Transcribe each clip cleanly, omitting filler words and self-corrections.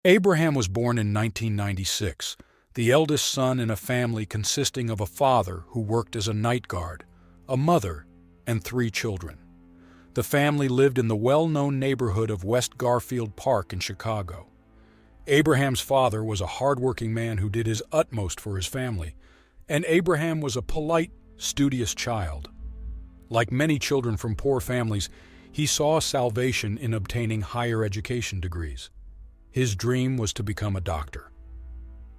Abraham was born in 1996, the eldest son in a family consisting of a father who worked as a night guard, a mother, and 3 children. The family lived in the well-known neighborhood of West Garfield Park in Chicago. Abraham's father was a hard-working man who did his utmost for his family, and Abraham was a polite, studious child. Like many children from poor families, he saw salvation in obtaining higher education degrees. His dream was to become a doctor.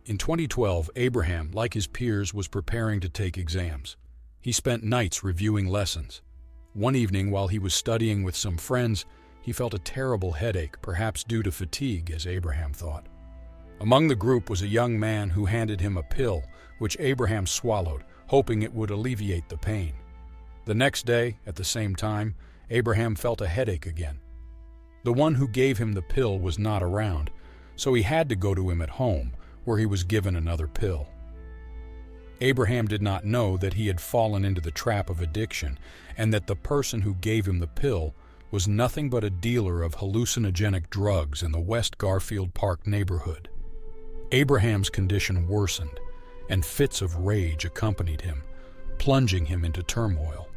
In 2012, Abraham, like his peers, was preparing to take exams. He spent nights reviewing lessons. One evening, while he was studying with some friends, he felt a terrible headache, perhaps due to fatigue, as Abraham thought. Among the group was a young man who handed him a pill, which Abraham swallowed, hoping it would alleviate the pain. The next day, at the same time, Abraham felt a headache again. The one who gave him the pill was not around, so he had to go to him at home, where he was given another pill. Abraham did not know that he had fallen into the trap of addiction, and that the person who gave him the pill was nothing but a dealer of hallucinogenic drugs in the West Garfield Park neighborhood. Abraham's condition worsened, and fits of rage accompanied him, plunging him into turmoil.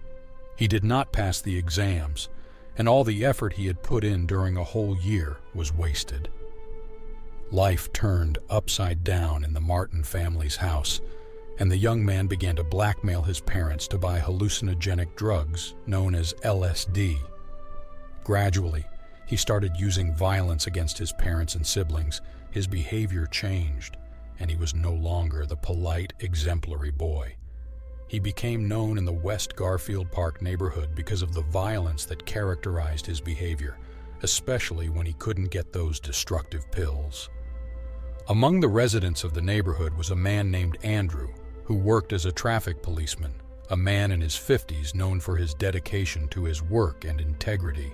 He did not pass the exams, and all the effort he had put in during a whole year was wasted. Life turned upside down in the Martin family's house, and the young man began to blackmail his parents to buy hallucinogenic drugs known as LSD. Gradually, he started using violence against his parents and siblings. His behavior changed, and he was no longer the polite, exemplary boy. He became known in the West Garfield Park neighborhood because of the violence that characterized his behavior, especially when he couldn't get those destructive pills. Among the residents of the neighborhood was a man named Andrew, who worked as a traffic policeman, a man in his 50s known for his dedication to his work and integrity.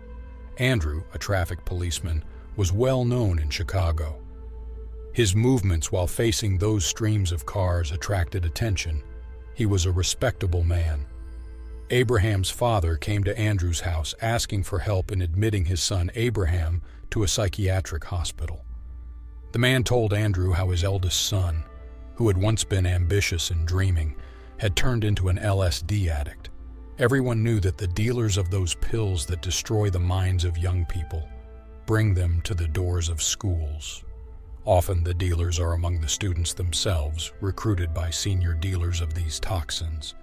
Andrew, a traffic policeman, was well known in Chicago. His movements while facing those streams of cars attracted attention. He was a respectable man. Abraham's father came to Andrew's house asking for help in admitting his son Abraham to a psychiatric hospital. The man told Andrew how his eldest son, who had once been ambitious and dreaming, had turned into an LSD addict. Everyone knew that the dealers of those pills that destroy the minds of young people bring them to the doors of schools. Often the dealers are among the students themselves, recruited by senior dealers of these toxins.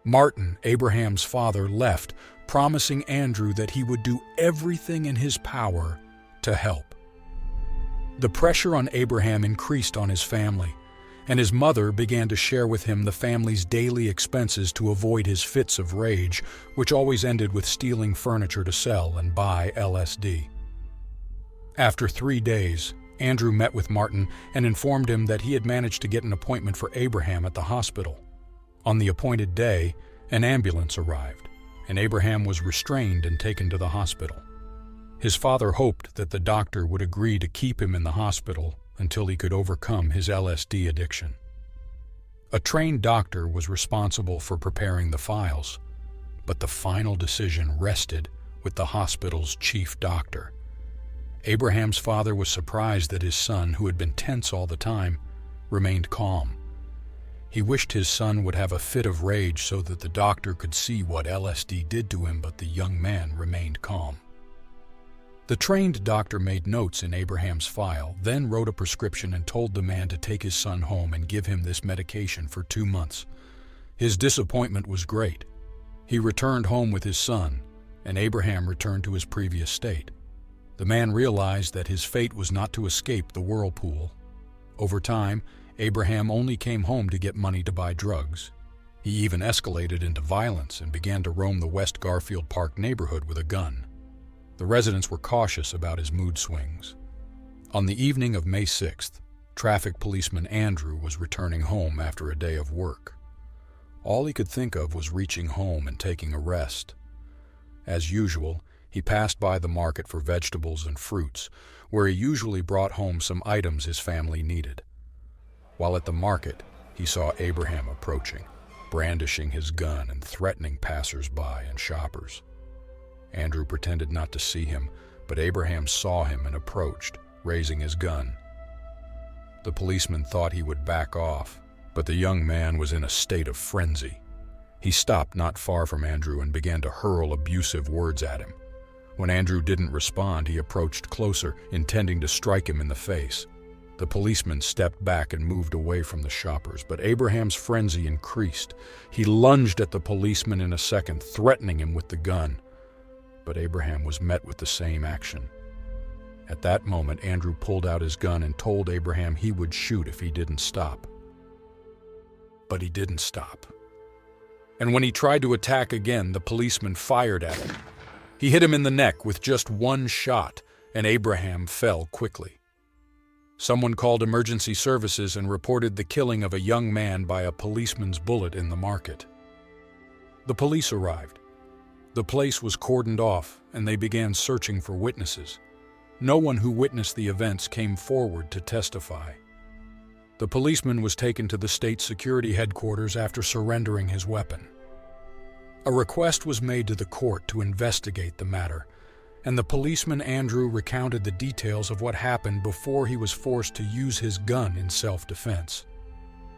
Martin, Abraham's father, left, promising Andrew that he would do everything in his power to help. The pressure on Abraham increased on his family, and his mother began to share with him the family's daily expenses to avoid his fits of rage, which always ended with stealing furniture to sell and buy LSD. After 3 days, Andrew met with Martin and informed him that he had managed to get an appointment for Abraham at the hospital. On the appointed day, an ambulance arrived, and Abraham was restrained and taken to the hospital. His father hoped that the doctor would agree to keep him in the hospital until he could overcome his LSD addiction. A trained doctor was responsible for preparing the files, but the final decision rested with the hospital's chief doctor. Abraham's father was surprised that his son, who had been tense all the time, remained calm. He wished his son would have a fit of rage so that the doctor could see what LSD did to him, but the young man remained calm. The trained doctor made notes in Abraham's file, then wrote a prescription and told the man to take his son home and give him this medication for 2 months. His disappointment was great. He returned home with his son, and Abraham returned to his previous state. The man realized that his fate was not to escape the whirlpool. Over time, Abraham only came home to get money to buy drugs. He even escalated into violence and began to roam the West Garfield Park neighborhood with a gun. The residents were cautious about his mood swings. On the evening of May 6th, traffic policeman Andrew was returning home after a day of work. All he could think of was reaching home and taking a rest. As usual, he passed by the market for vegetables and fruits, where he usually brought home some items his family needed. While at the market, he saw Abraham approaching, brandishing his gun and threatening passers-by and shoppers. Andrew pretended not to see him, but Abraham saw him and approached, raising his gun. The policeman thought he would back off, but the young man was in a state of frenzy. He stopped not far from Andrew and began to hurl abusive words at him. When Andrew didn't respond, he approached closer, intending to strike him in the face. The policeman stepped back and moved away from the shoppers, but Abraham's frenzy increased. He lunged at the policeman in a second, threatening him with the gun. But Abraham was met with the same action. At that moment, Andrew pulled out his gun and told Abraham he would shoot if he didn't stop. But he didn't stop. And when he tried to attack again, the policeman fired at him. He hit him in the neck with just one shot, and Abraham fell quickly. Someone called emergency services and reported the killing of a young man by a policeman's bullet in the market. The police arrived. The place was cordoned off, and they began searching for witnesses. No one who witnessed the events came forward to testify. The policeman was taken to the state security headquarters after surrendering his weapon. A request was made to the court to investigate the matter, and the policeman Andrew recounted the details of what happened before he was forced to use his gun in self-defense.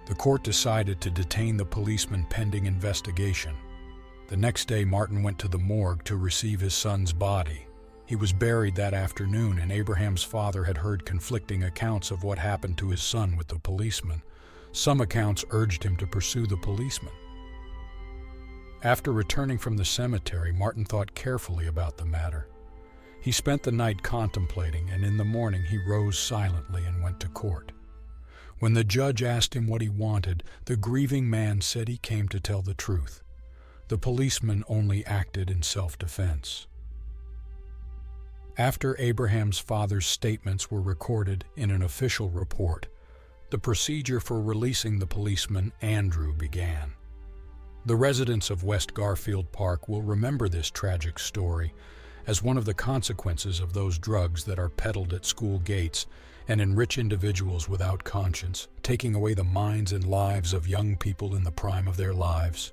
The court decided to detain the policeman pending investigation. The next day, Martin went to the morgue to receive his son's body. He was buried that afternoon, and Abraham's father had heard conflicting accounts of what happened to his son with the policeman. Some accounts urged him to pursue the policeman. After returning from the cemetery, Martin thought carefully about the matter. He spent the night contemplating, and in the morning he rose silently and went to court. When the judge asked him what he wanted, the grieving man said he came to tell the truth. The policeman only acted in self-defense. After Abraham's father's statements were recorded in an official report, the procedure for releasing the policeman, Andrew, began. The residents of West Garfield Park will remember this tragic story as one of the consequences of those drugs that are peddled at school gates and enrich individuals without conscience, taking away the minds and lives of young people in the prime of their lives.